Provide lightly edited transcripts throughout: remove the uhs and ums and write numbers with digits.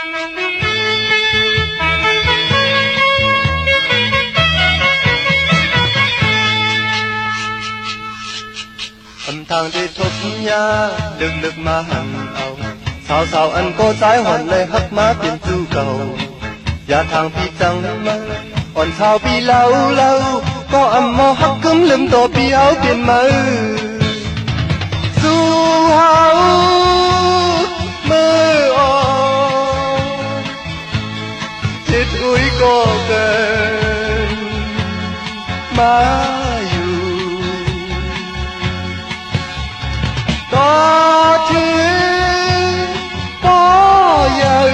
Âm thang đi thốt nhà lực lực mà hằng âu sao sao anh có trái hoàn lệ hắc má tiền tu cầu và thang pi trăng mơ còn sao pi lâu lâu có âm mô hắc cấm lưng tổ pi áo tiền mơ du hao mơ o chết ui có cần má có thứ có giờ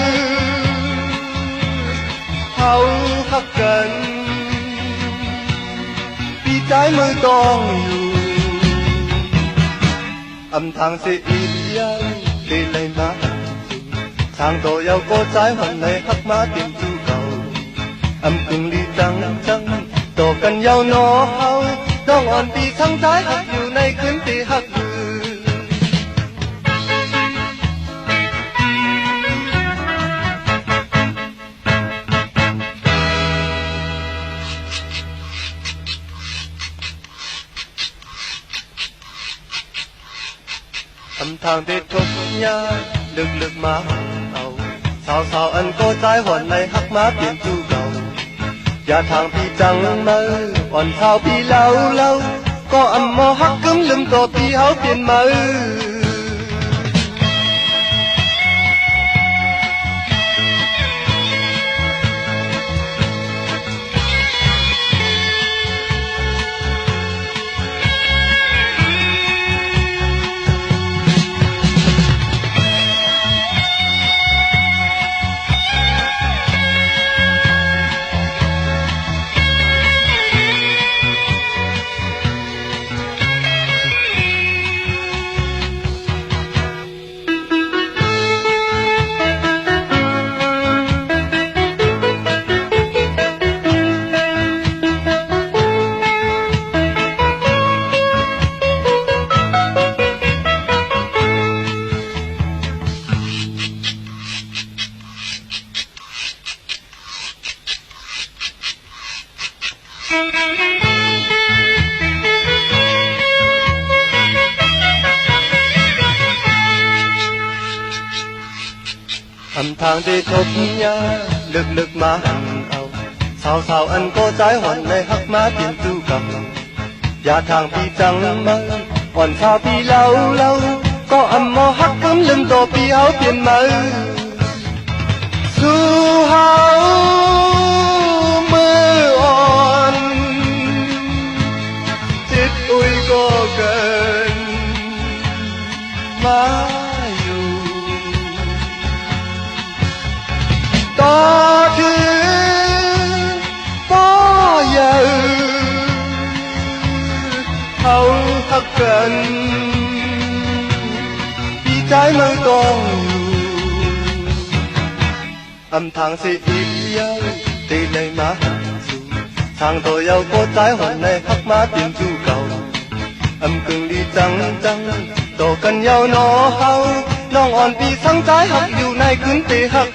hầu khắc cần vì trái mưa con dù âm thang sẽ im yên đi lấy má thang tổ yêu có trái hoàn này hắc má tìm chu cầu âm cưng đi trăng trăng tổ cần nhau nó hao đông on vì thăng trái hắc dù này khuyến tì hắc âm thang đi thốt nhà lực lực má âu sao sao anh có trái hoàn này hắc má tiền chu cầu và thang pi trăng mơ còn sao pi lâu lâu có âm mô hắc cấm lưng tổ pi háo tiền mơ âm thang đi thốt nhà lực lực má hằng âu sao sao anh có trái hoàn này hắc má tiền tu cầu và thang pi trăng mơ còn sao pi lâu lâu có âm mô hắc cấm lưng tổ pi áo tiền mơ du hao mơ on chết ui có cần má có thứ có giờ hầu hắc cần vì trái mơ con âm thang sẽ im yên đi lấy má hằng dù thang tôi yêu có trái hoàn này hắc má tiền chu cầu âm cưng đi trăng trăng tổ cần nhau nó hao nong on vì thăng trái hắc dù này cứng tì hắc